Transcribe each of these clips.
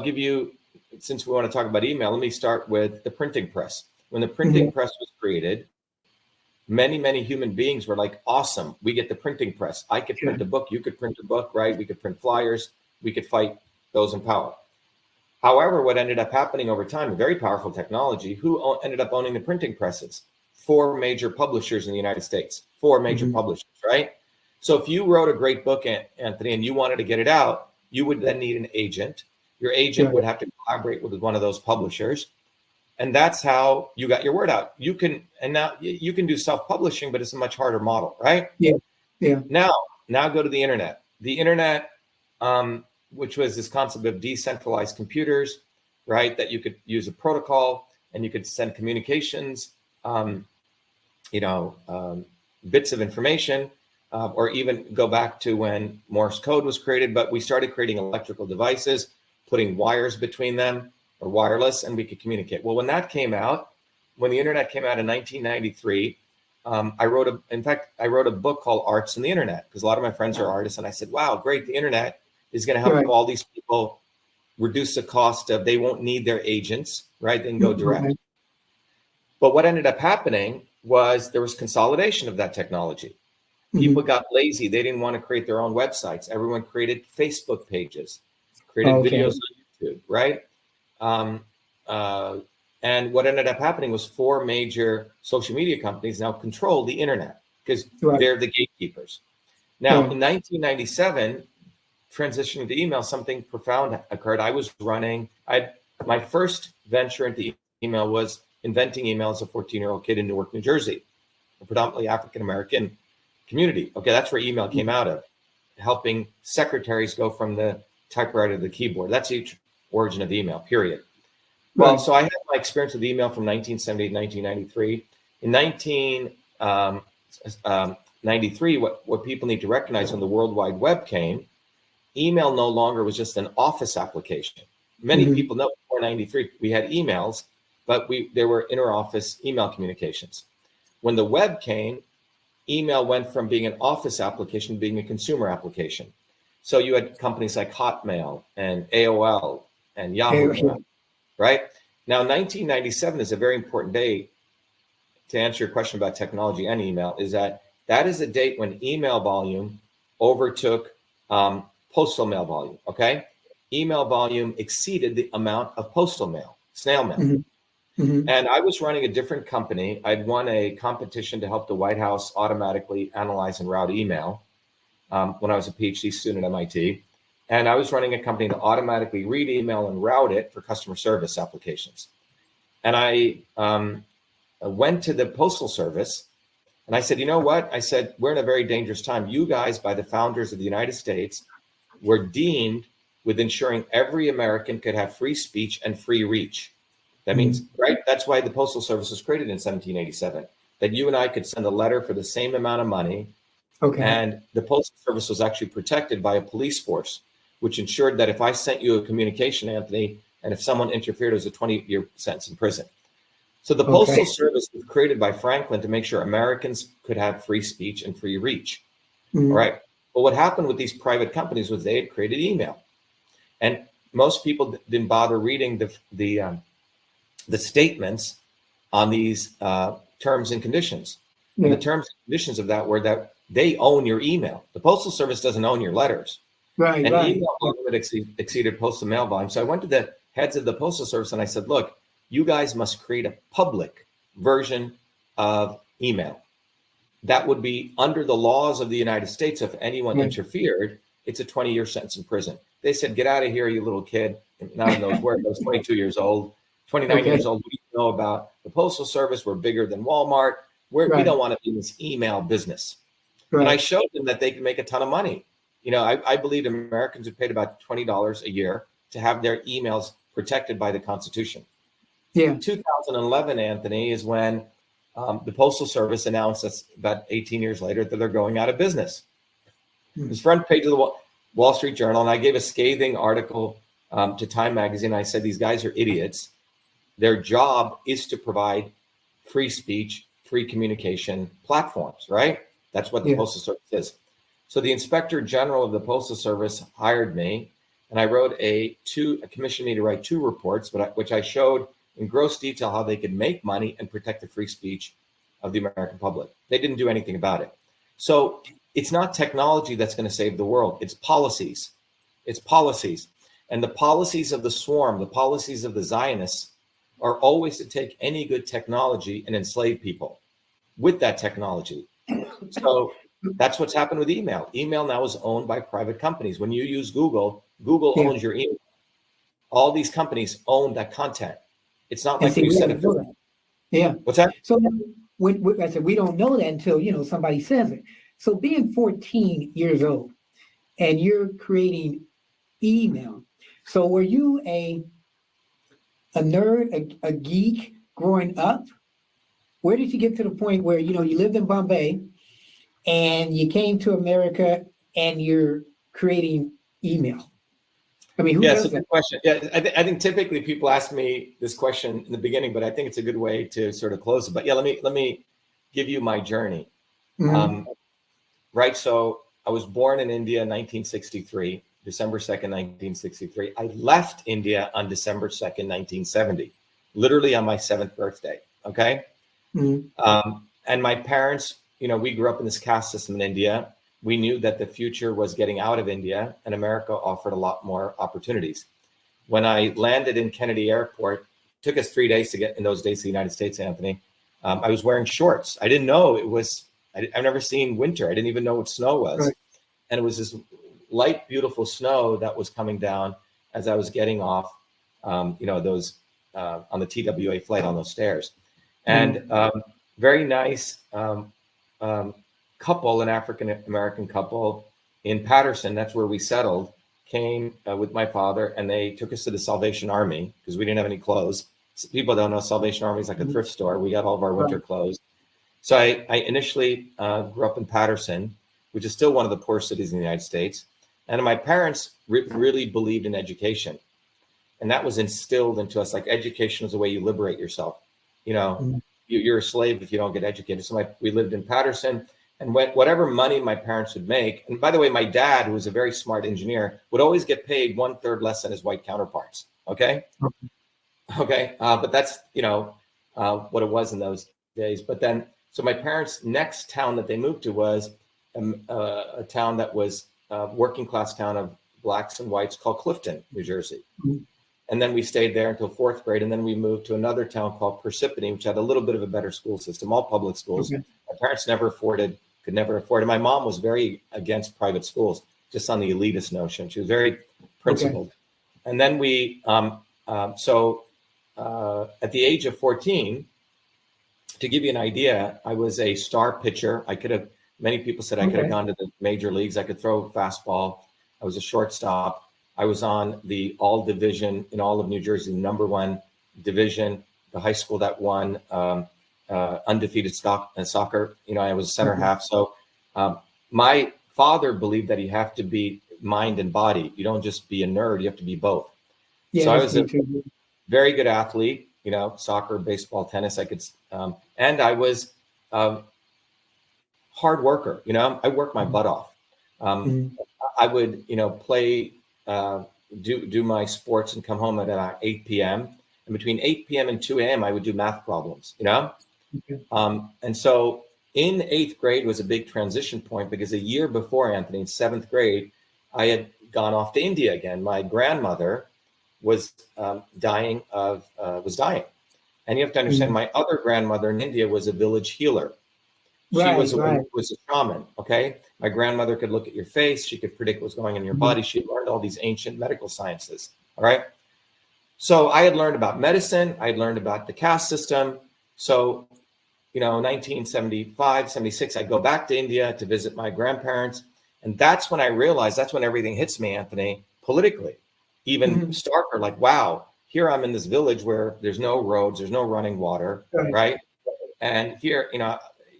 give you, since we want to talk about email, let me start with the printing press. When the printing press was created, many human beings were like, awesome, we get the printing press. I could print a book, you could print a book, right? We could print flyers, we could fight those in power. However, what ended up happening over time, a very powerful technology, who ended up owning the printing presses? 4 major publishers in the United States, 4 major publishers, right? So if you wrote a great book, Anthony, and you wanted to get it out, you would then need an agent. Your agent would have to collaborate with one of those publishers. And that's how you got your word out. You can do self-publishing, but it's a much harder model, right? Yeah. Now go to the internet. The internet, which was this concept of decentralized computers, right? That you could use a protocol and you could send communications, bits of information, or even go back to when Morse code was created. But we started creating electrical devices, putting wires between them, or wireless, and we could communicate. Well, when that came out, when the internet came out in 1993, I wrote a book called Arts and the Internet, because a lot of my friends are artists. And I said, wow, great. The internet is going to help all these people reduce the cost of, they won't need their agents, right? They can go direct. But what ended up happening was there was consolidation of that technology. People got lazy. They didn't want to create their own websites. Everyone created Facebook pages, created videos on YouTube, right? And what ended up happening was 4 major social media companies now control the internet because they're the gatekeepers. Now, in 1997, transitioning to email, something profound occurred. My first venture into email was inventing email as a 14-year-old kid in Newark, New Jersey, a predominantly African-American community. Okay, that's where email came out of, helping secretaries go from the typewriter to the keyboard. That's the origin of email, period. Well, so I had my experience with email from 1978, 1993. In 1993, what people need to recognize when the World Wide Web came, email no longer was just an office application. Many people know before 93, we had emails, but there were inter-office email communications. When the web came, email went from being an office application to being a consumer application. So you had companies like Hotmail and AOL and Yahoo, right? Now, 1997 is a very important date to answer your question about technology and email, is that is a date when email volume overtook postal mail volume, okay? Email volume exceeded the amount of postal mail, snail mail. And I was running a different company. I'd won a competition to help the White House automatically analyze and route email when I was a PhD student at MIT. And I was running a company to automatically read email and route it for customer service applications. And I went to the Postal Service and I said, you know what? I said, we're in a very dangerous time. You guys, by the founders of the United States, were deemed with ensuring every American could have free speech and free reach. That means, right? That's why the Postal Service was created in 1787, that you and I could send a letter for the same amount of money. And the Postal Service was actually protected by a police force, which ensured that if I sent you a communication, Anthony, and if someone interfered, it was a 20-year sentence in prison. So the Postal Service was created by Franklin to make sure Americans could have free speech and free reach. All right. But what happened with these private companies was they had created email. And most people didn't bother reading the statements on these terms and conditions. And the terms and conditions of that were that they own your email. The Postal Service doesn't own your letters. Email volume exceeded postal mail volume. So I went to the heads of the Postal Service and I said, look, you guys must create a public version of email. That would be under the laws of the United States. If anyone interfered, it's a 20-year sentence in prison. They said, get out of here, you little kid. Not in those words. I was 22 years old, 29 years old. What do you know about the Postal Service? We're bigger than Walmart. We don't want to be in this email business. And I showed them that they can make a ton of money. You know, I believe Americans have paid about $20 a year to have their emails protected by the Constitution. 2011, Anthony, is when the Postal Service announced us about 18 years later that they're going out of business. This front page of the Wall Street Journal, and I gave a scathing article to Time Magazine. I said, these guys are idiots. Their job is to provide free speech, free communication platforms, right? That's what the Postal Service is. So the Inspector General of the Postal Service hired me, and I wrote a commissioned me to write 2 reports, which I showed in gross detail how they could make money and protect the free speech of the American public. They didn't do anything about it. So it's not technology that's going to save the world. It's policies. It's policies. And the policies of the swarm, the policies of the Zionists are always to take any good technology and enslave people with that technology. So that's what's happened with email. Email now is owned by private companies. When you use Google, Google owns your email. All these companies own that content. It's not like you said. Yeah. What's that? So I said, we don't know that until, somebody says it. So being 14 years old and you're creating email. So were you a nerd, a geek growing up? Where did you get to the point where, you lived in Bombay and you came to America and you're creating email? I mean, who does that's a that? good question. Yeah, I think typically people ask me this question in the beginning, but I think it's a good way to sort of close it. But yeah, let me give you my journey. Right. So I was born in India in 1963, December 2nd, 1963. I left India on December 2nd, 1970, literally on my 7th birthday. Okay. And my parents, we grew up in this caste system in India. We knew that the future was getting out of India, and America offered a lot more opportunities. When I landed in Kennedy Airport, it took us 3 days to get in those days to the United States, Anthony. I was wearing shorts. I didn't know it was, I've never seen winter. I didn't even know what snow was. Right. And it was this light, beautiful snow that was coming down as I was getting off, those on the TWA flight on those stairs. And very nice couple, an African-American couple in Patterson, that's where we settled, came with my father, and they took us to the Salvation Army because we didn't have any clothes. So people don't know Salvation Army is like a thrift store. We got all of our winter clothes. So I initially grew up in Patterson, which is still one of the poorest cities in the United States. And my parents really believed in education. And that was instilled into us, like education is the way you liberate yourself. You're a slave if you don't get educated. So we lived in Patterson, and whatever money my parents would make, and by the way, my dad, who was a very smart engineer, would always get paid 1/3 less than his white counterparts. Okay. But that's, what it was in those days. But then, so my parents' next town that they moved to was a town that was a working class town of blacks and whites called Clifton, New Jersey. And then we stayed there until 4th grade. And then we moved to another town called Parsippany, which had a little bit of a better school system, all public schools. My parents could never afford it. My mom was very against private schools, just on the elitist notion. She was very principled. And then we, at the age of 14, to give you an idea, I was a star pitcher. Many people said I could have gone to the major leagues. I could throw a fastball. I was a shortstop. I was on the all division in all of New Jersey, #1 division, the high school that won undefeated soccer. I was a center half. So my father believed that you have to be mind and body. You don't just be a nerd. You have to be both. So I was a very good athlete, soccer, baseball, tennis. And I was hard worker. I worked my butt off. I would, play, do my sports and come home at about 8 p.m. And between 8 p.m. and 2 a.m., I would do math problems, And so in 8th grade was a big transition point because a year before, Anthony, in 7th grade, I had gone off to India again. My grandmother was dying. And you have to understand, my other grandmother in India was a village healer. She was a shaman, okay? My grandmother could look at your face. She could predict what's going on in your body. She had learned all these ancient medical sciences, all right? So I had learned about medicine. I had learned about the caste system. So, 1975, 76, I go back to India to visit my grandparents. And that's when I realized, that's when everything hits me, Anthony, politically, even starker, like, wow, here I'm in this village where there's no roads, there's no running water, right? And here,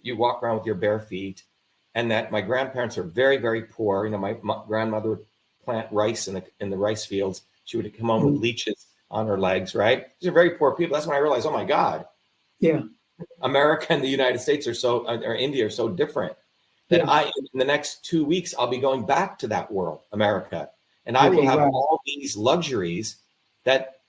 you walk around with your bare feet, and that my grandparents are very, very poor. My grandmother would plant rice in the rice fields. She would come home with leeches on her legs, right? These are very poor people. That's when I realized, oh my God. Yeah. America and the United States or India are so different that in the next 2 weeks, I'll be going back to that world, America. And I will Okay, have wow. all these luxuries that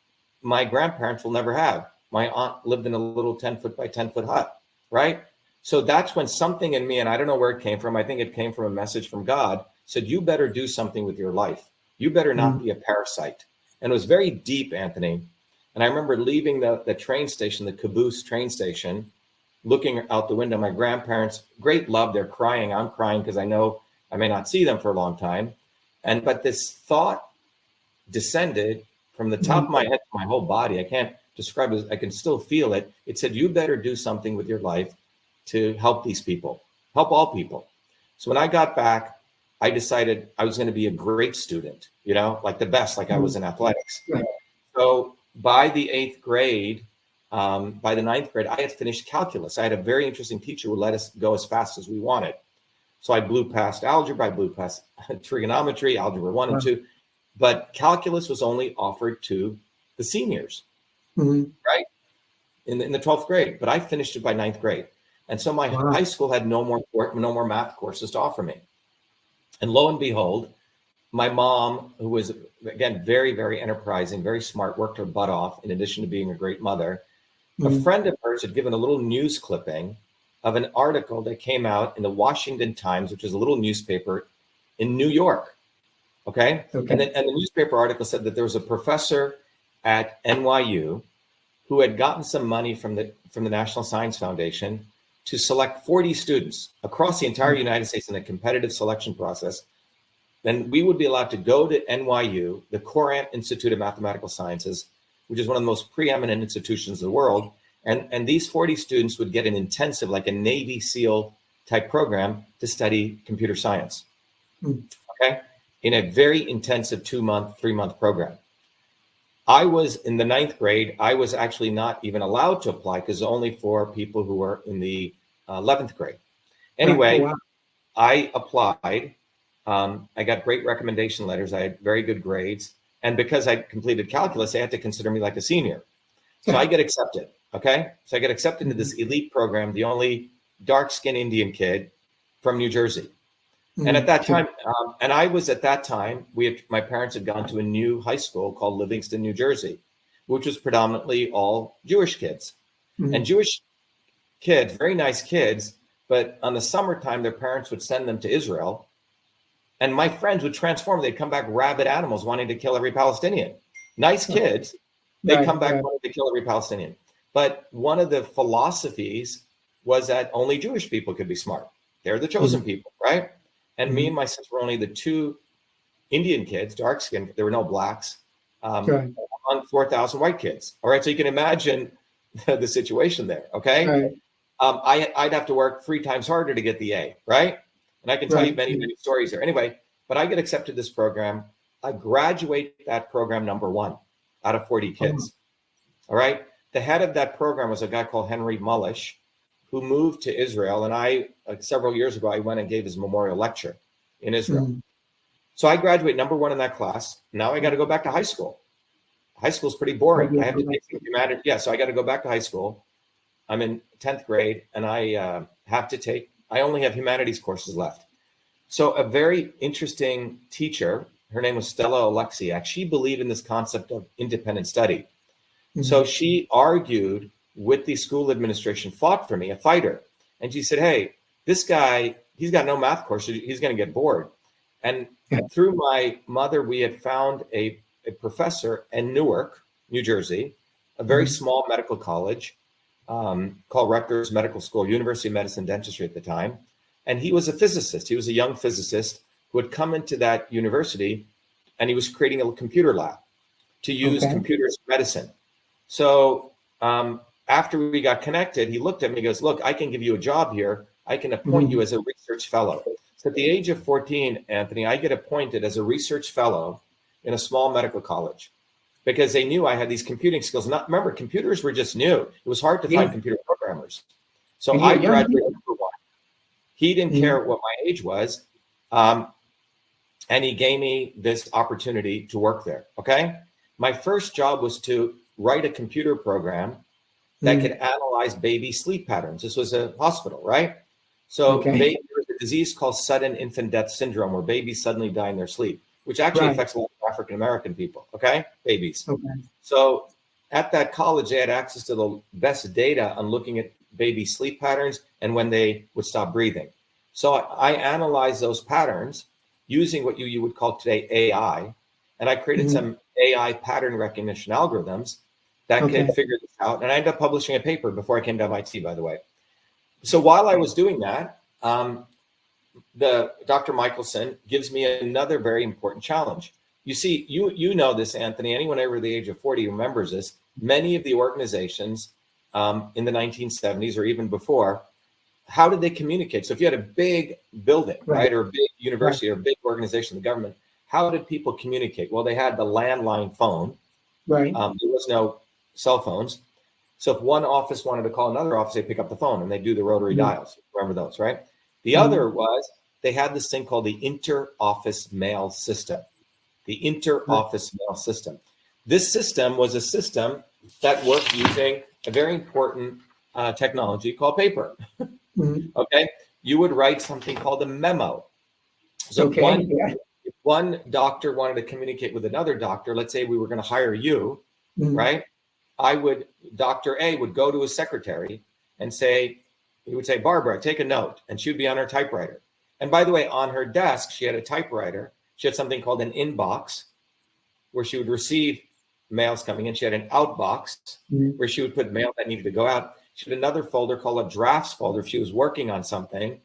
my grandparents will never have. My aunt lived in a little 10-foot by 10-foot hut, right? So that's when something in me, and I don't know where it came from, I think it came from a message from God, said, you better do something with your life. You better not be a parasite. And it was very deep, Anthony. And I remember leaving the train station, the Caboose train station, looking out the window. My grandparents, great love, they're crying. I'm crying because I know I may not see them for a long time. But this thought descended from the top of my head to my whole body. I can't describe it. I can still feel it. It said, you better do something with your life to help these people, help all people. So when I got back, I decided I was going to be a great student, like the best, like I was in athletics. Right. So by the 8th grade, by the 9th grade, I had finished calculus. I had a very interesting teacher who let us go as fast as we wanted. So I blew past algebra, I blew past trigonometry, algebra 1 and 2, but calculus was only offered to the seniors, right? In the 12th grade, but I finished it by 9th grade. And so my high school had no more math courses to offer me. And lo and behold, my mom, who was, again, very, very enterprising, very smart, worked her butt off in addition to being a great mother. A friend of hers had given a little news clipping of an article that came out in the Washington Times, which is a little newspaper in New York. Okay. And the newspaper article said that there was a professor at NYU who had gotten some money from the National Science Foundation to select 40 students across the entire United States in a competitive selection process. Then we would be allowed to go to NYU, the Courant Institute of Mathematical Sciences, which is one of the most preeminent institutions in the world. And these 40 students would get an intensive, like a Navy SEAL type program to study computer science. Okay. In a very intensive 2-month, 3-month program. I was in the 9th grade. I was actually not even allowed to apply because only for people who were in the 11th grade. Anyway, I applied. I got great recommendation letters. I had very good grades. And because I completed calculus, they had to consider me like a senior. So I get accepted. Okay. So I get accepted into this elite program, the only dark-skinned Indian kid from New Jersey. And at that time, and I was at that time, my parents had gone to a new high school called Livingston, New Jersey, which was predominantly all Jewish kids. And Jewish kids, very nice kids, but on the summertime, their parents would send them to Israel. And my friends would transform. They'd come back rabid animals wanting to kill every Palestinian. Nice kids, they come back wanting to kill every Palestinian. But one of the philosophies was that only Jewish people could be smart. They're the chosen people, right? And me and my sister were only the 2 Indian kids, dark skinned. There were no blacks on 4,000 white kids. All right. So you can imagine the situation there. Okay. I'd have to work 3 times harder to get the A. Right. And I can tell you many, many stories there. Anyway, but I get accepted to this program. I graduate that program number 1 out of 40 kids. All right. The head of that program was a guy called Henry Mullish, who moved to Israel. And several years ago, I went and gave his memorial lecture in Israel. So I graduate number 1 in that class. Now I got to go back to high school. High school's pretty boring. I have to take humanities. Yeah, so I got to go back to high school. I'm in 10th grade, and I only have humanities courses left. So a very interesting teacher, her name was Stella Alexiak, she believed in this concept of independent study. So she argued with the school administration, fought for me, a fighter. And she said, hey, this guy, he's got no math course. He's going to get bored. And through my mother, we had found a professor in Newark, New Jersey, a very small medical college called Rutgers Medical School, University of Medicine Dentistry at the time. And he was a physicist. He was a young physicist who had come into that university, and he was creating a computer lab to use computers for medicine. So after we got connected, he looked at me and goes, look, I can give you a job here. I can appoint you as a research fellow. So at the age of 14, Anthony, I get appointed as a research fellow in a small medical college because they knew I had these computing skills. Remember, computers were just new. It was hard to find computer programmers. So I graduated number 1. He didn't care what my age was. And he gave me this opportunity to work there. Okay. My first job was to write a computer program that could analyze baby sleep patterns. This was a hospital, right? So there was a disease called sudden infant death syndrome where babies suddenly die in their sleep. which actually Right. affects a lot of African American people. Okay, babies. Okay. So at that college, they had access to the best data on looking at baby sleep patterns and when they would stop breathing. So I analyzed those patterns using what you would call today AI, and I created some AI pattern recognition algorithms that could figure this out. And I ended up publishing a paper before I came to MIT, by the way. So while I was doing that, the Dr. Michelson gives me another very important challenge. You see, you know this, Anthony. Anyone over the age of 40 remembers this. Many of the organizations in the 1970s or even before, how did they communicate? So if you had a big building, right, or a big university or a big organization, the government, how did people communicate? Well, they had the landline phone. Right. There was no cell phones. So if one office wanted to call another office, they pick up the phone and they do the rotary dials. Remember those, right? The other was they had this thing called the inter-office mail system. The inter-office mail system. This system was a system that worked using a very important technology called paper. Okay, you would write something called a memo. So if one doctor wanted to communicate with another doctor, let's say we were going to hire you, right? Dr. A would go to his secretary and say, he would say, Barbara, take a note. And she would be on her typewriter. And by the way, on her desk, she had a typewriter. She had something called an inbox where she would receive mails coming in. She had an outbox where she would put mail that needed to go out. She had another folder called a drafts folder. If she was working on something,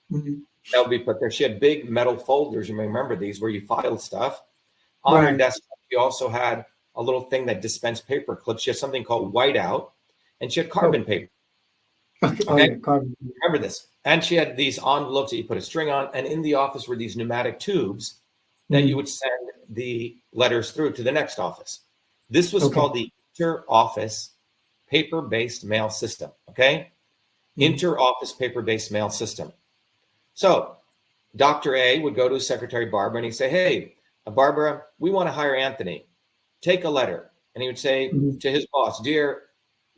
that would be put there. She had big metal folders. You may remember these where you filed stuff. On her desk, she also had a little thing that dispensed paper clips. She had something called whiteout, and she had carbon paper. Okay. Remember this. And she had these envelopes that you put a string on. And in the office were these pneumatic tubes that you would send the letters through to the next office. This was called the inter-office paper-based mail system. Okay. Inter-office paper-based mail system. So Dr. A would go to his secretary, Barbara, and he'd say, hey, Barbara, we want to hire Anthony. Take a letter. And he would say to his boss, dear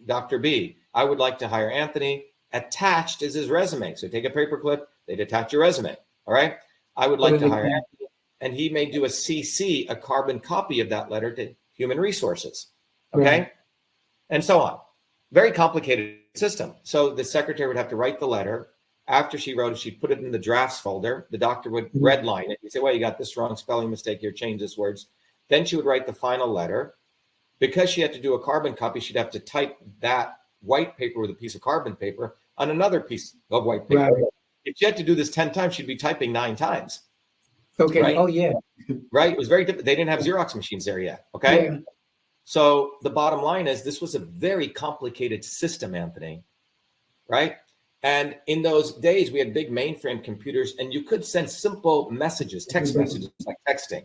Dr. B, I would like to hire Anthony. Attached is his resume. So take a paper clip, they'd attach your resume. All right. I would like to hire Anthony. And he may do a CC, a carbon copy of that letter to human resources. Okay. And so on. Very complicated system. So the secretary would have to write the letter. After she wrote it, she'd put it in the drafts folder. The doctor would redline it. He'd say, well, you got this wrong, spelling mistake here, change this words. Then she would write the final letter. Because she had to do a carbon copy, she'd have to type that white paper with a piece of carbon paper on another piece of white paper. If she had to do this 10 times, she'd be typing 9 times. Okay. Right? Oh, yeah. Right. It was very different. They didn't have Xerox machines there yet. Okay. Yeah. So the bottom line is this was a very complicated system, Anthony. Right. And in those days, we had big mainframe computers and you could send simple messages, text messages like texting.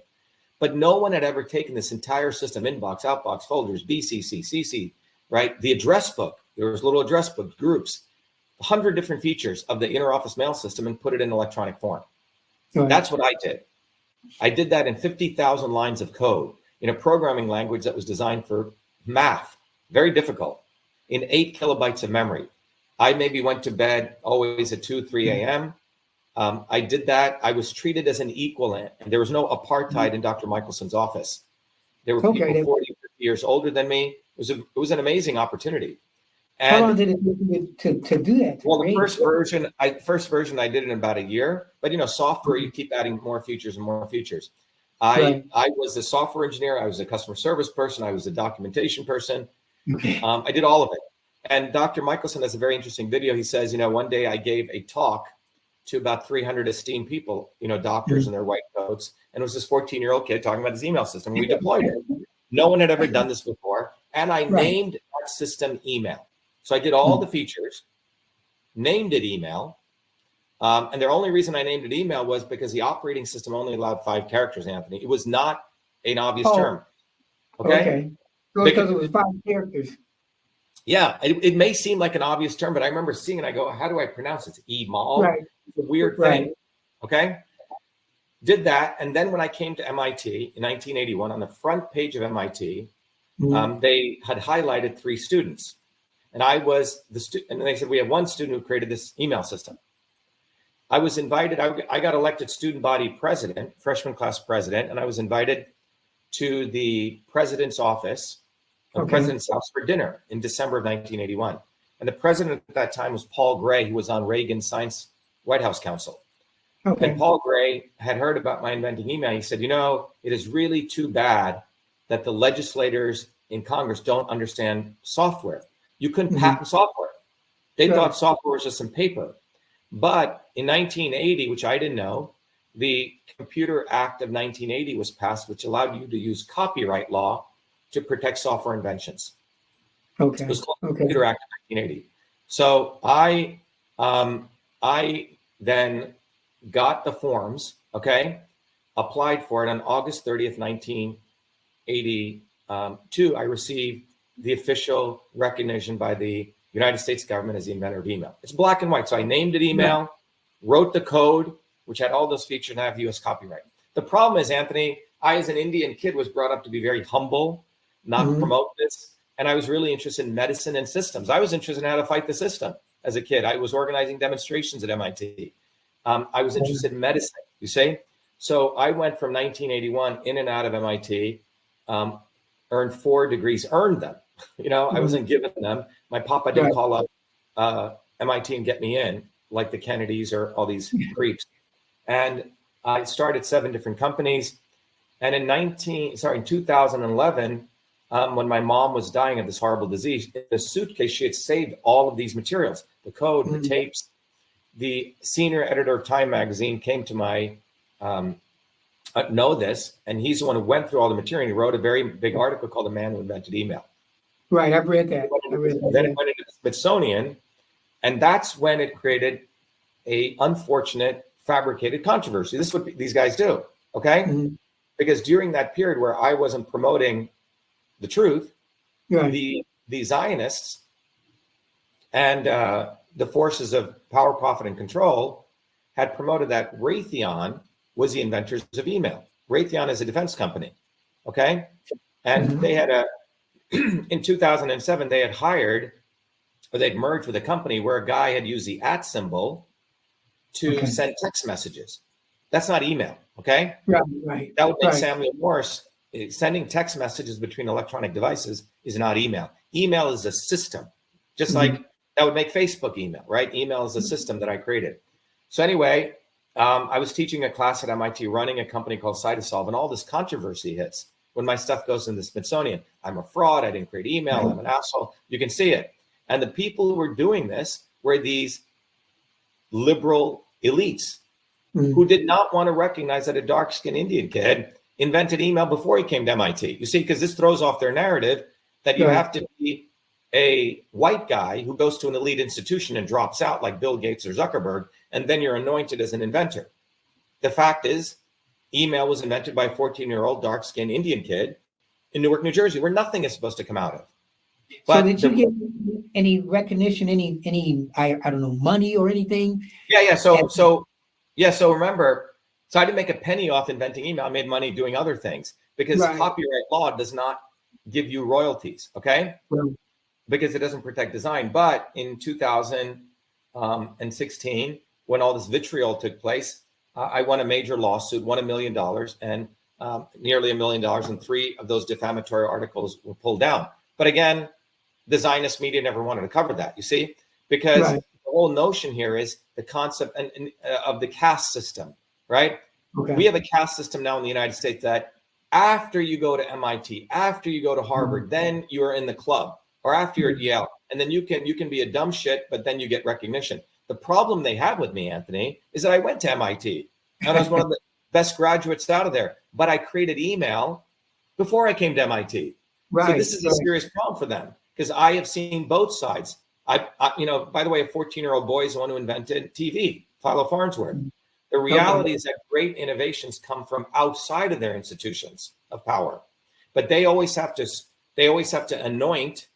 But no one had ever taken this entire system, inbox, outbox, folders, BCC, CC, right? The address book, there was little address book groups, 100 different features of the inter-office mail system and put it in electronic form. Right. That's what I did. I did that in 50,000 lines of code in a programming language that was designed for math, very difficult, in 8 kilobytes of memory. I maybe went to bed always at 2, 3 a.m. I did that. I was treated as an equal, and there was no apartheid in Dr. Michelson's office. There were people 40, 50 years older than me. It was an amazing opportunity. And, how long did it take to do that? Well, the first version I did in about a year. But software, you keep adding more features and more features. I was a software engineer. I was a customer service person. I was a documentation person. I did all of it. And Dr. Michelson has a very interesting video. He says, one day I gave a talk to about 300 esteemed people, doctors in their white coats. And it was this 14-year-old kid talking about his email system. We deployed it. No one had ever done this before. And I named that system email. So I did all the features, named it email. And the only reason I named it email was because the operating system only allowed 5 characters, Anthony. It was not an obvious term. Okay. So because it was 5 characters. Yeah, it may seem like an obvious term, but I remember seeing it. I go, how do I pronounce it? Email. It's a weird thing. Okay. Did that. And then when I came to MIT in 1981, on the front page of MIT, they had highlighted 3 students. And I was the student. And they said, we have one student who created this email system. I was invited. I got elected student body president, freshman class president, and I was invited to the president's office, the president's house for dinner in December of 1981. And the president at that time was Paul Gray, who was on Reagan's Science White House Council. And Paul Gray had heard about my inventing email. He said, it is really too bad that the legislators in Congress don't understand software. You couldn't patent software. They thought software was just some paper. But in 1980, which I didn't know, the Computer Act of 1980 was passed, which allowed you to use copyright law to protect software inventions. It was called the Computer Act of 1980. So I then got the forms, applied for it on August 30th, 1982. I received the official recognition by the United States government as the inventor of email. It's black and white. So I named it email, wrote the code, which had all those features and have US copyright. The problem is, Anthony, I, as an Indian kid, was brought up to be very humble, not promote this. And I was really interested in medicine and systems. I was interested in how to fight the system as a kid. I was organizing demonstrations at MIT. I was interested in medicine, you see? So I went from 1981 in and out of MIT, earned 4 degrees, earned them. I wasn't given them. My papa didn't call up MIT and get me in, like the Kennedys or all these creeps. And I started 7 different companies. And in 2011, when my mom was dying of this horrible disease, in a suitcase, she had saved all of these materials, the code, the tapes. The senior editor of Time magazine came to my know this, and he's the one who went through all the material. And he wrote a very big article called "The Man Who Invented Email." Right, I've read that. Then it went into the Smithsonian, and that's when it created a unfortunate fabricated controversy. This is what these guys do, because during that period where I wasn't promoting the truth, the Zionists and the forces of power, profit, and control had promoted that Raytheon was the inventors of email. Raytheon is a defense company, and they had in 2007, they had hired, or they'd merged with a company where a guy had used the @ symbol to send text messages. That's not email, That would make Samuel Morse. Sending text messages between electronic devices is not email. Email is a system, just like that would make Facebook email, right? Email is a system that I created. So anyway, I was teaching a class at MIT, running a company called Cytosolve, and all this controversy hits when my stuff goes in the Smithsonian. I'm a fraud. I didn't create email. I'm an asshole. You can see it. And the people who were doing this were these liberal elites who did not want to recognize that a dark-skinned Indian kid invented email before he came to MIT. You see, because this throws off their narrative that you have to be a white guy who goes to an elite institution and drops out like Bill Gates or Zuckerberg, and then you're anointed as an inventor. The fact is, email was invented by a 14-year-old dark-skinned Indian kid in Newark, New Jersey, where nothing is supposed to come out of. But so did you get any recognition, any I don't know, money or anything? Yeah. So remember, so I didn't make a penny off inventing email. I made money doing other things because copyright law does not give you royalties, because it doesn't protect design. But in 2016, when all this vitriol took place, I won a major lawsuit, won $1 million and nearly $1 million, and 3 of those defamatory articles were pulled down. But again, the Zionist media never wanted to cover that, you see, because the whole notion here is the concept of the caste system, right? We have a caste system now in the United States that after you go to MIT, after you go to Harvard, then you're in the club, or after you're at Yale, and then you can be a dumb shit, but then you get recognition. The problem they have with me, Anthony, is that I went to MIT and I was one of the best graduates out of there, but I created email before I came to MIT. So this is a serious problem for them because I have seen both sides. I by the way, a 14-year-old boy is the one who invented TV, Philo Farnsworth. The reality is that great innovations come from outside of their institutions of power, but they always have to anoint.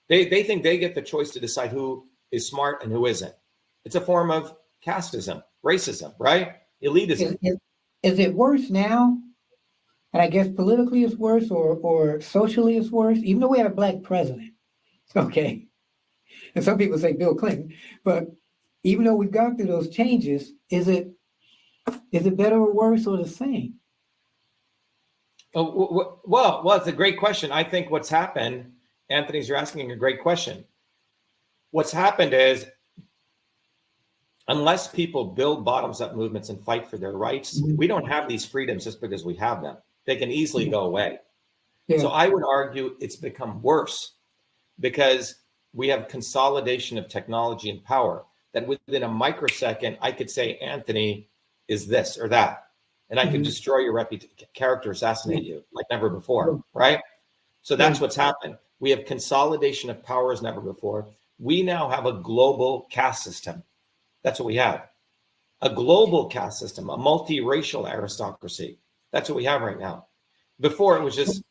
They think they get the choice to decide who is smart and who isn't. It's a form of casteism, racism, right? Elitism. Is it worse now? And I guess politically it's worse, or socially it's worse, even though we have a black president. And some people say Bill Clinton, but even though we've gone through those changes, is it better or worse or the same? Oh, well, it's a great question. I think what's happened, Anthony, you're asking a great question. What's happened is, unless people build bottoms-up movements and fight for their rights, we don't have these freedoms just because we have them. They can easily go away. Yeah. So I would argue it's become worse because we have consolidation of technology and power that within a microsecond, I could say Anthony is this or that, and I could destroy your reputation, character, assassinate you like never before, right? So that's what's happened. We have consolidation of power as never before. We now have a global caste system. That's what we have. A global caste system, a multiracial aristocracy. That's what we have right now. Before it was just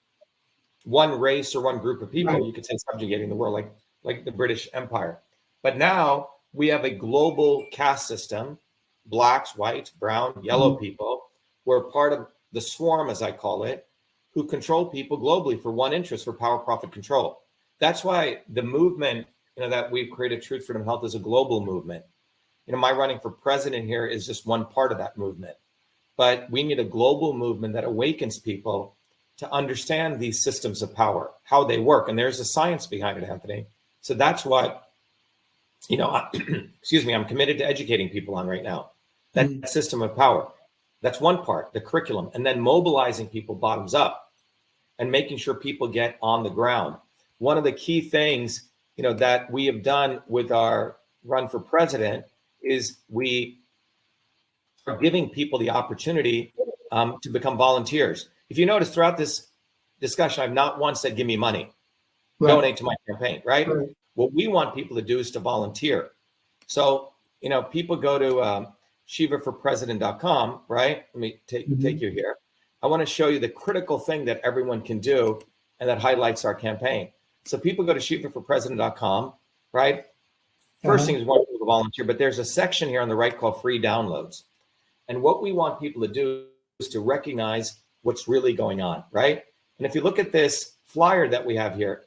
one race or one group of people, you could say subjugating the world, like the British Empire. But now we have a global caste system, blacks, whites, brown, yellow people, who are part of the swarm, as I call it, who control people globally for one interest, for power, profit, control. That's why the movement, that we've created, Truth, Freedom, Health, is a global movement. My running for president here is just one part of that movement. But we need a global movement that awakens people to understand these systems of power, how they work. And there's a science behind it, Anthony. So that's what, excuse me, I'm committed to educating people on right now. That system of power. That's one part, the curriculum. And then mobilizing people bottoms up and making sure people get on the ground. One of the key things, that we have done with our run for president is we are giving people the opportunity to become volunteers. If you notice throughout this discussion, I've not once said, give me money, donate to my campaign, right? What we want people to do is to volunteer. So, people go to shivaforpresident.com, right? Let me take you here. I want to show you the critical thing that everyone can do and that highlights our campaign. So people go to shivaforpresident.com, right? First thing is one people to volunteer, but there's a section here on the right called free downloads. And what we want people to do is to recognize what's really going on, right? And if you look at this flyer that we have here,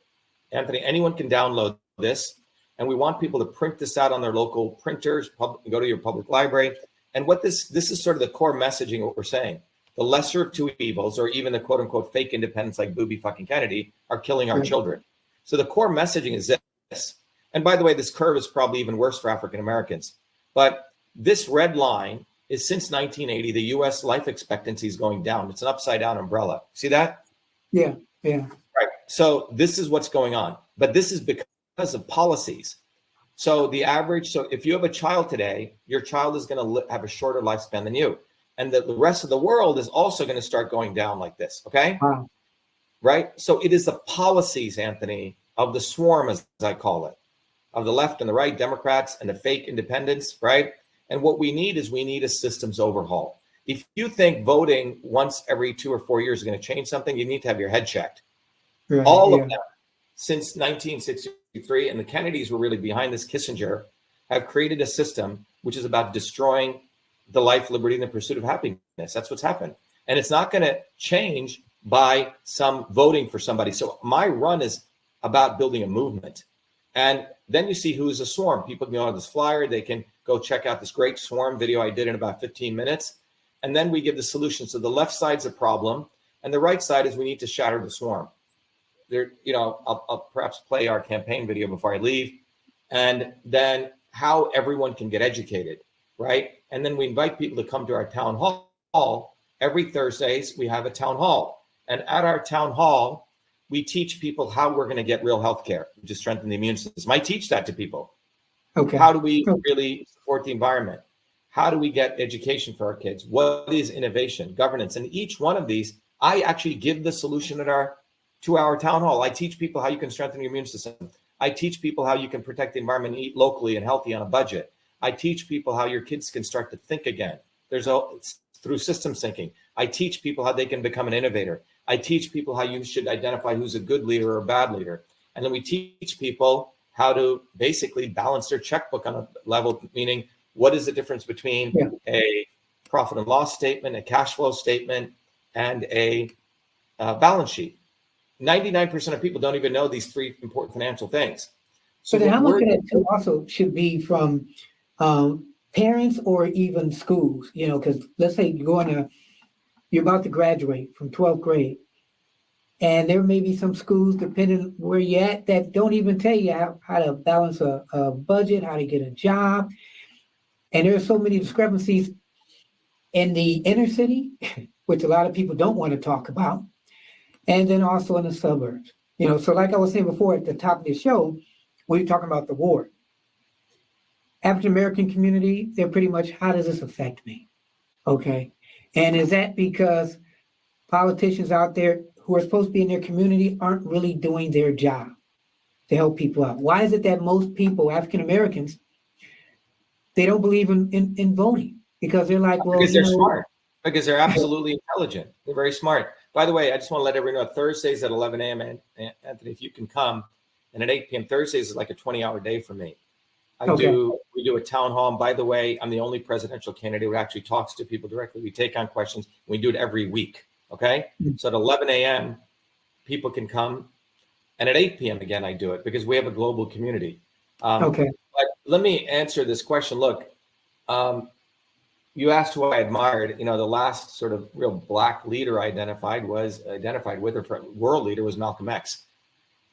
Anthony, anyone can download this. And we want people to print this out on their local printers, go to your public library. And what this is sort of the core messaging of what we're saying. The lesser of two evils, or even the quote unquote fake independents like Booby fucking Kennedy, are killing our children. So the core messaging is this. And by the way, this curve is probably even worse for African Americans. But this red line is since 1980, the US life expectancy is going down. It's an upside down umbrella. See that? Yeah. Right. So this is what's going on. But this is because of policies. So if you have a child today, your child is going to have a shorter lifespan than you. And the rest of the world is also going to start going down like this. Okay. Wow. Right. So it is the policies, Anthony, of the swarm, as I call it, of the left and the right, Democrats and the fake independents. Right. And what we need a systems overhaul. If you think voting once every 2 or 4 years is going to change something, you need to have your head checked. Right, all of them since 1963, and the Kennedys were really behind this, Kissinger, have created a system which is about destroying the life, liberty, and the pursuit of happiness. That's what's happened. And it's not going to change by some voting for somebody. So my run is about building a movement. And then you see who's a swarm. People can go on this flyer. They can go check out this great swarm video I did in about 15 minutes. And then we give the solution. So the left side's a problem. And the right side is we need to shatter the swarm. I'll perhaps play our campaign video before I leave. And then how everyone can get educated, right? And then we invite people to come to our town hall. Every Thursdays, we have a town hall. And at our town hall, we teach people how we're going to get real health care to strengthen the immune system. I teach that to people. Okay. How do we really support the environment? How do we get education for our kids? What is innovation, governance? And each one of these, I actually give the solution at our 2-hour town hall. I teach people how you can strengthen your immune system. I teach people how you can protect the environment and eat locally and healthy on a budget. I teach people how your kids can start to think again. Through systems thinking. I teach people how they can become an innovator. I teach people how you should identify who's a good leader or a bad leader. And then we teach people how to basically balance their checkbook on a level, meaning what is the difference between a profit and loss statement, a cash flow statement, and a balance sheet. 99% of people don't even know these three important financial things. So then how much of that too also should be from Parents or even schools, because let's say you're about to graduate from 12th grade, and there may be some schools, depending where you're at, that don't even tell you how to balance a budget, how to get a job. And there are so many discrepancies in the inner city, which a lot of people don't want to talk about, and then also in the suburbs. So like I was saying before at the top of the show, when you're talking about the war, African American community, they're pretty much, how does this affect me? Okay. And is that because politicians out there who are supposed to be in their community aren't really doing their job to help people out? Why is it that most people, African Americans, they don't believe in voting? Because they're like, well, because they're smart, because they're absolutely intelligent. They're very smart. By the way, I just want to let everyone know, Thursdays at 11 a.m., Anthony, if you can come, and at 8 p.m., Thursdays is like a 20-hour day for me. We do a town hall. And by the way, I'm the only presidential candidate who actually talks to people directly. We take on questions. We do it every week. Okay. So at 11 a.m., people can come. And at 8 p.m., again, I do it because we have a global community. But let me answer this question. Look, you asked who I admired. The last sort of real black leader I identified with, or world leader, was Malcolm X.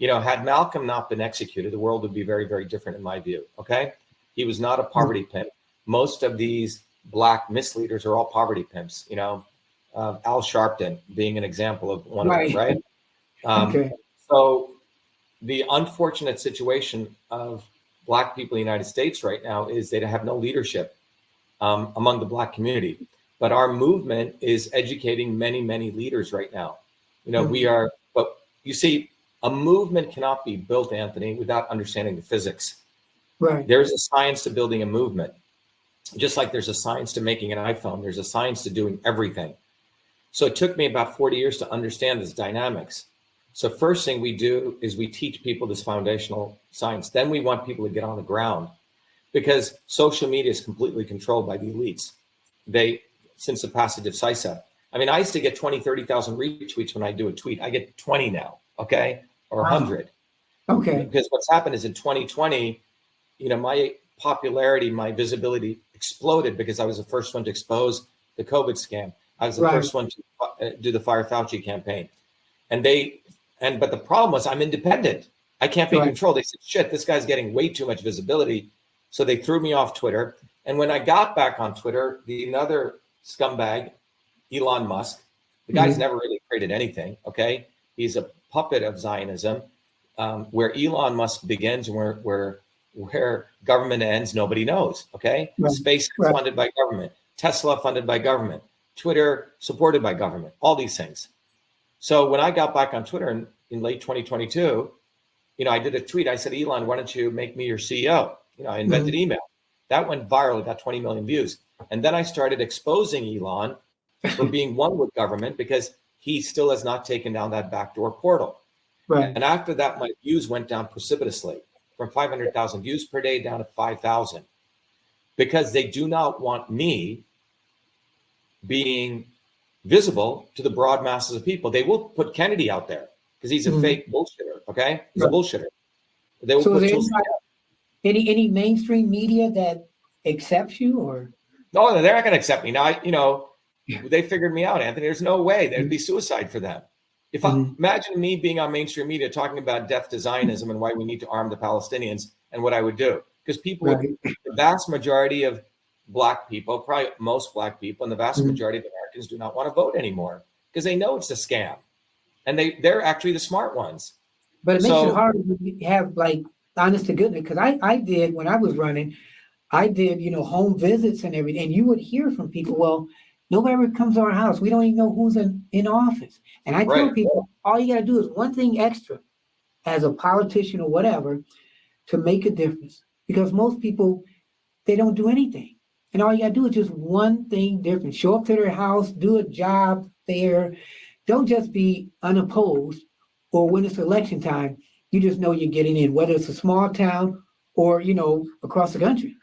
Had Malcolm not been executed, the world would be very, very different in my view. Okay. He was not a poverty pimp. Most of these black misleaders are all poverty pimps. Al Sharpton being an example of one of them, right? So the unfortunate situation of black people in the United States right now is they have no leadership among the black community. But our movement is educating many, many leaders right now. But you see, a movement cannot be built, Anthony, without understanding the physics. Right. There's a science to building a movement. Just like there's a science to making an iPhone, there's a science to doing everything. So it took me about 40 years to understand this dynamics. So first thing we do is we teach people this foundational science. Then we want people to get on the ground, because social media is completely controlled by the elites. Since the passage of CISA. I mean, I used to get 20, 30,000 retweets when I do a tweet. I get 20 now, okay? Or 100. Okay. Because what's happened is in 2020, my popularity, my visibility exploded because I was the first one to expose the COVID scam. I was the first one to do the Fire Fauci campaign. But the problem was I'm independent. I can't be controlled. They said, shit, this guy's getting way too much visibility. So they threw me off Twitter. And when I got back on Twitter, another scumbag, Elon Musk, the guy's never really created anything, okay? He's a puppet of Zionism. Where Elon Musk begins and where government ends, nobody knows, okay? Space is funded by government. Tesla funded by government. Twitter supported by government. All these things. So when I got back on Twitter in late 2022, I did a tweet. I said, Elon, why don't you make me your CEO? I invented email. That went viral. It got 20 million views. And then I started exposing Elon for being one with government because he still has not taken down that backdoor portal. Right. And after that, my views went down precipitously from 500,000 views per day down to 5,000 because they do not want me being visible to the broad masses of people. They will put Kennedy out there because he's a fake bullshitter. Okay. He's a bullshitter. They will put any mainstream media that accepts you or? No, they're not going to accept me. Now, they figured me out, Anthony. There's no way. There'd be suicide for them. If imagine me being on mainstream media talking about death to Zionism and why we need to arm the Palestinians and what I would do. Because the vast majority of black people, probably most black people, and the vast majority of Americans do not want to vote anymore because they know it's a scam. And they're actually the smart ones. But it makes it hard to have honest to goodness, because I did when I was running, I did, home visits and everything. And you would hear from people, well, nobody ever comes to our house. We don't even know who's in office. And I tell people, all you got to do is one thing extra as a politician or whatever to make a difference. Because most people, they don't do anything. And all you got to do is just one thing different. Show up to their house, do a job there. Don't just be unopposed, or when it's election time, you just know you're getting in, whether it's a small town or, across the country.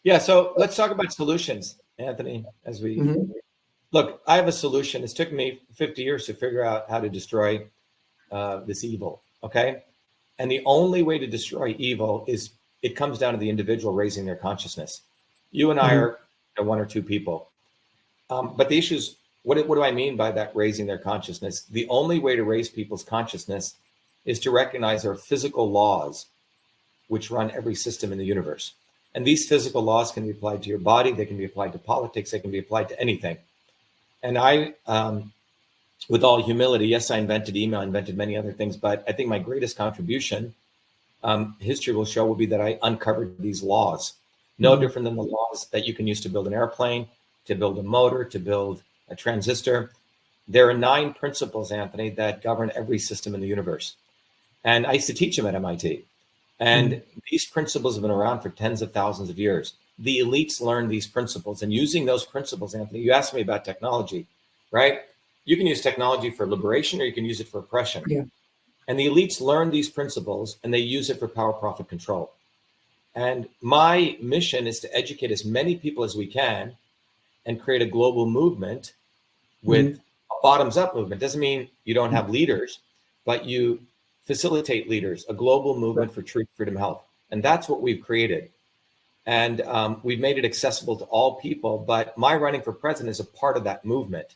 Yeah, so let's talk about solutions, Anthony, as we look. I have a solution. It's took me 50 years to figure out how to destroy this evil, okay? And the only way to destroy evil is it comes down to the individual raising their consciousness. You and I are one or two people. But the issue is, what do I mean by that, raising their consciousness? The only way to raise people's consciousness is to recognize there are physical laws which run every system in the universe. And these physical laws can be applied to your body, they can be applied to politics, they can be applied to anything. And I, with all humility, yes, I invented email, I invented many other things, but I think my greatest contribution, history will show, will be that I uncovered these laws. No different than the laws that you can use to build an airplane, to build a motor, to build a transistor. There are 9 principles, Anthony, that govern every system in the universe. And I used to teach them at MIT. And these principles have been around for tens of thousands of years. The elites learn these principles, and using those principles, Anthony, you asked me about technology, right? You can use technology for liberation, or you can use it for oppression. Yeah. And the elites learn these principles, and they use it for power, profit, control. And my mission is to educate as many people as we can and create a global movement with a bottoms-up movement. Doesn't mean you don't have leaders, but you facilitate leaders, a global movement for truth, freedom, health. And that's what we've created. And we've made it accessible to all people, but my running for president is a part of that movement.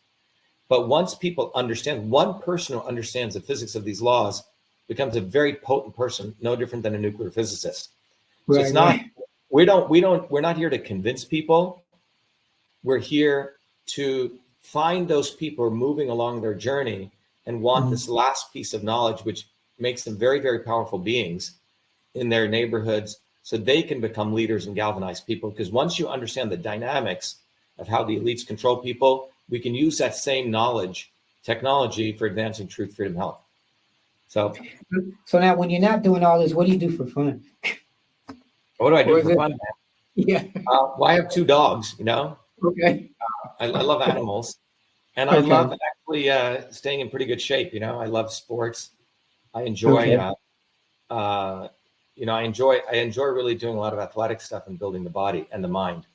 But once people understand, one person who understands the physics of these laws becomes a very potent person, no different than a nuclear physicist. So it's not, we're not here to convince people. We're here to find those people who are moving along their journey and want this last piece of knowledge, which makes them very, very powerful beings in their neighborhoods, so they can become leaders and galvanize people. Because once you understand the dynamics of how the elites control people, we can use that same knowledge, technology, for advancing truth, freedom, health. So now when you're not doing all this, what do you do for fun? What do I do for fun? Yeah. Well, I have 2 dogs, you know. Okay. I love animals, and I love actually staying in pretty good shape. You know, I love sports. I enjoy, I enjoy really doing a lot of athletic stuff and building the body and the mind.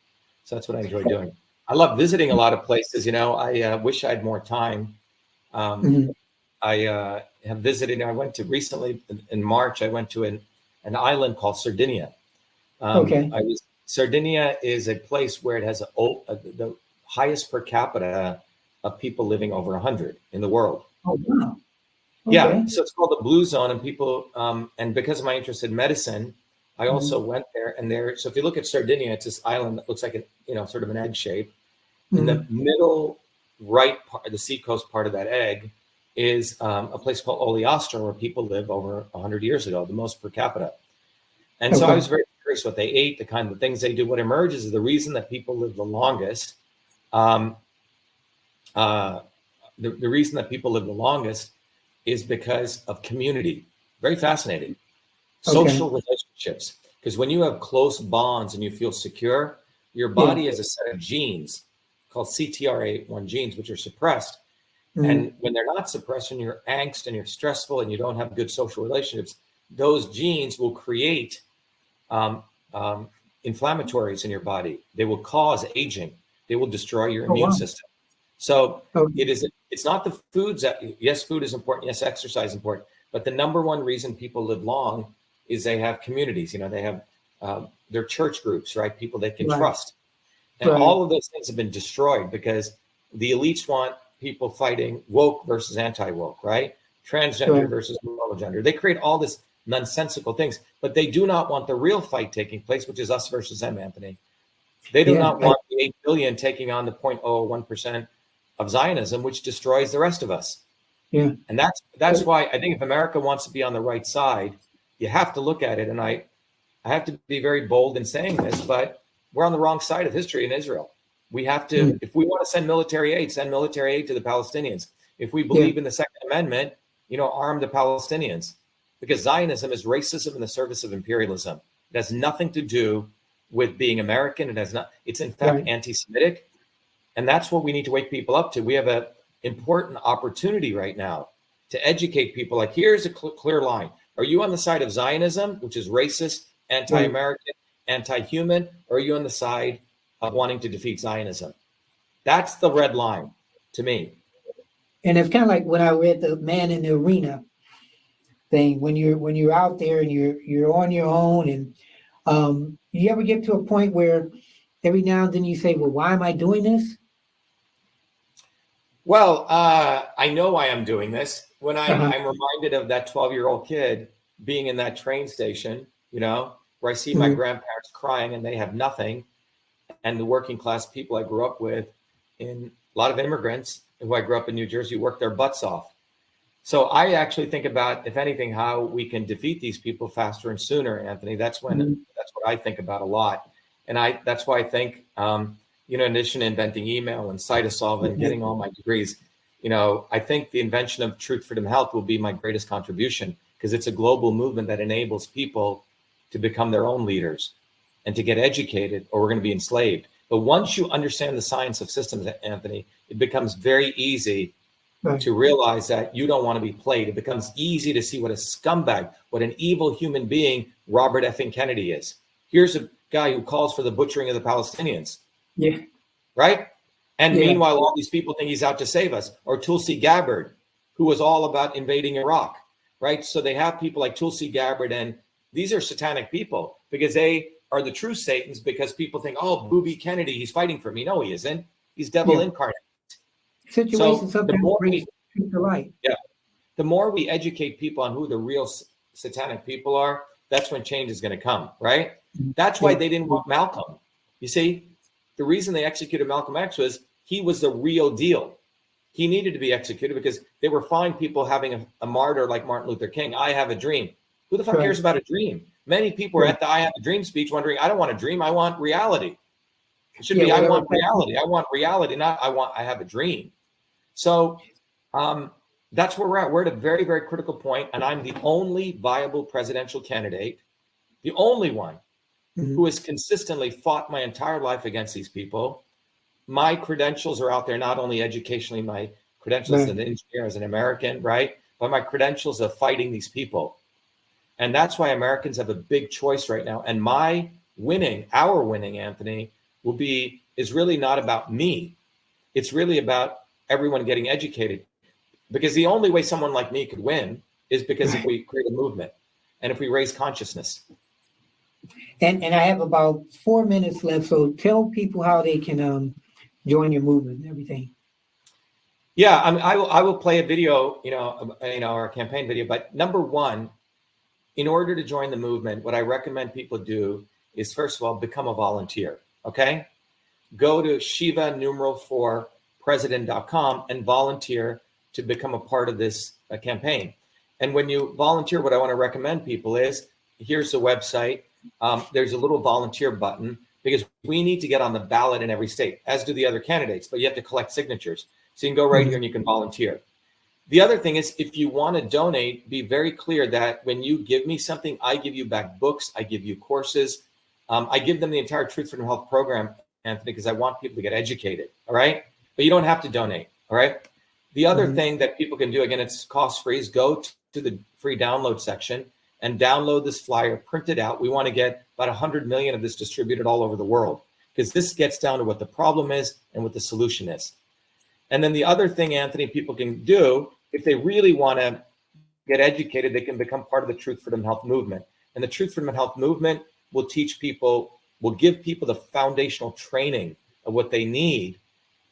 So that's what I enjoy doing. I love visiting a lot of places. You know, I wish I had more time. I have visited. I went to recently in March. I went to an island called Sardinia. Sardinia is a place where it has the highest per capita of people living over 100 in the world. Oh, wow. Okay. Yeah, so it's called the Blue Zone, and people, and because of my interest in medicine, I also went there. And there, so if you look at Sardinia, it's this island that looks like sort of an egg shape. In the middle right part, the seacoast part of that egg, is a place called Ogliastra, where people live over 100 years ago, the most per capita. And so I was very curious what they ate, the kind of things they do. What emerges is the reason that people live the longest. The reason that people live the longest is because of community. Very fascinating. Social relationships. Because when you have close bonds and you feel secure, your body has a set of genes called CTRA1 genes, which are suppressed. And when they're not suppressed, and you're angst and you're stressful and you don't have good social relationships, those genes will create inflammatories in your body. They will cause aging. They will destroy your immune system. So it's not the foods that, yes, food is important. Yes, exercise is important. But the number one reason people live long is they have communities. You know, they have their church groups, right? People they can trust. And all of those things have been destroyed because the elites want people fighting woke versus anti-woke, right? Transgender versus monogender. They create all this nonsensical things, but they do not want the real fight taking place, which is us versus them, Anthony. They do not want the 8 billion taking on the 0.01% of Zionism, which destroys the rest of us. Yeah. And that's why I think if America wants to be on the right side, you have to look at it. And I have to be very bold in saying this, but we're on the wrong side of history in Israel. We have to, if we want to send military aid to the Palestinians. If we believe in the Second Amendment, arm the Palestinians, because Zionism is racism in the service of imperialism. It has nothing to do with being American. It's in fact anti-Semitic. And that's what we need to wake people up to. We have an important opportunity right now to educate people. Like, here's a clear line. Are you on the side of Zionism, which is racist, anti-American, anti-human, or are you on the side of wanting to defeat Zionism? That's the red line to me. And it's kind of like when I read the Man in the Arena thing, when you're out there and you're on your own, and You ever get to a point where every now and then you say, well, why am I doing this? Well, I know why I'm doing this. When Uh-huh. I'm reminded of that 12-year-old kid being in that train station, where I see my Mhm. grandparents crying and they have nothing, and the working class people I grew up with, in a lot of immigrants who I grew up in New Jersey, worked their butts off. So I actually think about, if anything, how we can defeat these people faster and sooner, Anthony. That's what I think about a lot. And that's why I think, in addition to inventing email and Cytosolve and getting all my degrees, I think the invention of Truth, Freedom, Health will be my greatest contribution, because it's a global movement that enables people to become their own leaders and to get educated, or we're going to be enslaved. But once you understand the science of systems, Anthony, it becomes very easy Right. to realize that you don't want to be played. It becomes easy to see what a scumbag, what an evil human being Robert effing Kennedy is. Here's a guy who calls for the butchering of the Palestinians. Yeah. Right? And Yeah. meanwhile, all these people think he's out to save us. Or Tulsi Gabbard, who was all about invading Iraq. Right? So they have people like Tulsi Gabbard, and these are satanic people, because they are the true Satans, because people think, oh, Booby Kennedy, he's fighting for me. No, he isn't. He's devil incarnate. Situations So the sometimes more bring truth to light. the more we educate people on who the real satanic people are, that's when change is going to come, right? That's why they didn't want Malcolm. You see, the reason they executed Malcolm X was he was the real deal. He needed to be executed because they were fine people having a martyr like Martin Luther King. I have a dream. Who the fuck cares about a dream? Many people are at the I have a dream speech wondering, I don't want a dream. I want reality. It should be, I want reality. I want reality, not I have a dream. So that's where we're at. We're at a very, very critical point, and I'm the only viable presidential candidate, the only one who has consistently fought my entire life against these people. My credentials are out there, not only educationally, my credentials as an engineer, as an American, right? But my credentials of fighting these people. And that's why Americans have a big choice right now. And our winning, Anthony, is really not about me. It's really about everyone getting educated. Because the only way someone like me could win is because if we create a movement and if we raise consciousness. And I have about 4 minutes left, so tell people how they can join your movement and everything. Yeah, I will play a video, our campaign video. But number one, in order to join the movement, what I recommend people do is, first of all, become a volunteer. Okay, go to Shiva 4 president.com and volunteer to become a part of this campaign. And when you volunteer, what I want to recommend people is, here's the website. There's a little volunteer button, because we need to get on the ballot in every state, as do the other candidates, but you have to collect signatures. So you can go right here and you can volunteer. The other thing is, if you want to donate, be very clear that when you give me something, I give you back books, I give you courses. I give them the entire Truth, Freedom, Health program, Anthony, because I want people to get educated. All right. But you don't have to donate. All right. The other thing that people can do, again, it's cost free, is go to the free download section and download this flyer, print it out. We want to get about 100 million of this distributed all over the world, because this gets down to what the problem is and what the solution is. And then the other thing, Anthony, people can do, if they really want to get educated, they can become part of the Truth, Freedom, Health movement. And the Truth, Freedom, Health movement will give people the foundational training of what they need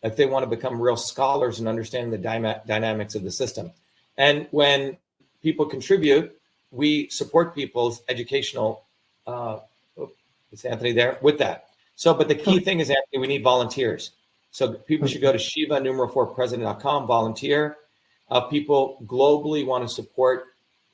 if they want to become real scholars and understand the dynamics of the system. And when people contribute, we support people's educational, it's Anthony there with that. So, but the key thing is, Anthony, we need volunteers. So people should go to Shiva 4 president.com, volunteer. People globally want to support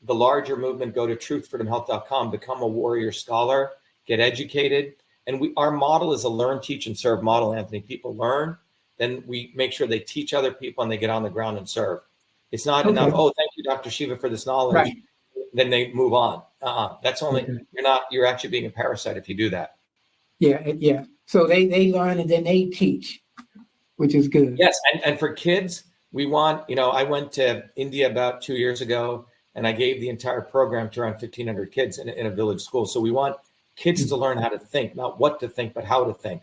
the larger movement, go to truthfreedomhealth.com, become a warrior scholar, get educated. And our model is a learn, teach, and serve model, Anthony. People learn, then we make sure they teach other people and they get on the ground and serve. It's not enough, oh, thank you, Dr. Shiva, for this knowledge. Right. Then they move on. That's only, you're actually being a parasite if you do that. Yeah. So they learn and then they teach, which is good. Yes, and for kids, we want, I went to India about 2 years ago, and I gave the entire program to around 1,500 kids in a village school. So we want kids to learn how to think, not what to think, but how to think.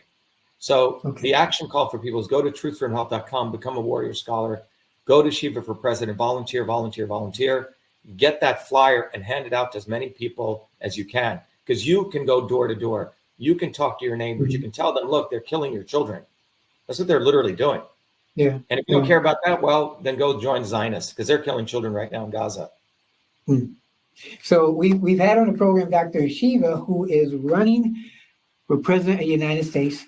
So the action call for people is go to truthfreedomhealth.com, become a warrior scholar, go to Shiva for President, volunteer, get that flyer and hand it out to as many people as you can. because you can go door to door. You can talk to your neighbors. You can tell them, look, they're killing your children. That's what they're literally doing. Yeah. And if you don't care about that, well, then go join Zionists, because they're killing children right now in Gaza. So we've had on the program Dr. Shiva, who is running for president of the United States.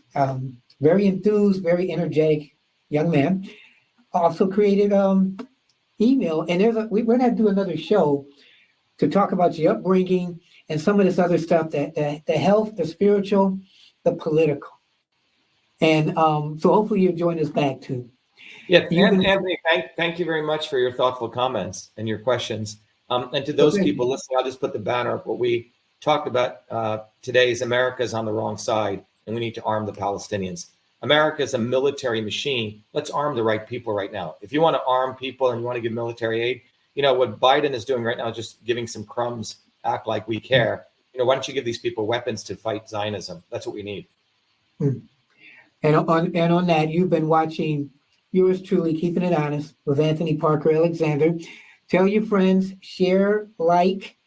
Very enthused, very energetic young man. Also created email, and we're gonna do another show to talk about your upbringing and some of this other stuff, that the health, the spiritual, the political. And so hopefully you'll join us back too. Yeah, Anthony, thank you very much for your thoughtful comments and your questions. And to those people listening, I'll just put the banner up. What we talked about today is America's on the wrong side, and we need to arm the Palestinians. America is a military machine. Let's arm the right people right now. If you want to arm people and you want to give military aid, what Biden is doing right now is just giving some crumbs, act like we care. Why don't you give these people weapons to fight Zionism? That's what we need. And on that, you've been watching yours truly, Keeping It Honest with Anthony Parker Alexander. Tell your friends, share, like,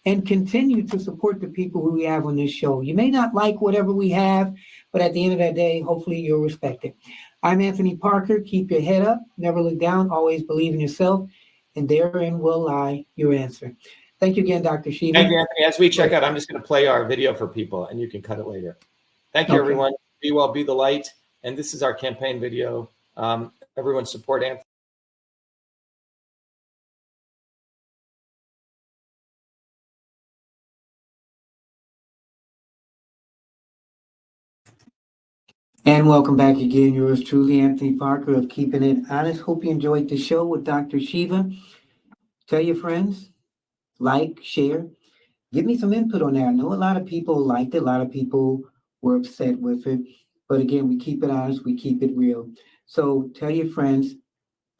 and continue to support the people who we have on this show. You may not like whatever we have, but at the end of the day, hopefully you'll respect it. I'm Anthony Parker. Keep your head up, never look down, always believe in yourself, and therein will lie your answer. Thank you again, Dr. Shiva. Thank you, Anthony. As we check out, I'm just going to play our video for people, and you can cut it later. Thank you, everyone. Be well, be the light. And this is our campaign video. Everyone support Anthony. And welcome back again. Yours truly, Anthony Parker of Keeping It Honest. Hope you enjoyed the show with Dr. Shiva. Tell your friends, like, share. Give me some input on that. I know a lot of people liked it. A lot of people were upset with it. But again, we keep it honest. We keep it real. So tell your friends,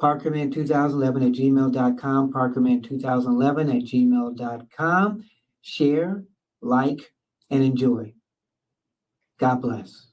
parkerman2011 at gmail.com, parkerman2011 at gmail.com. Share, like, and enjoy. God bless.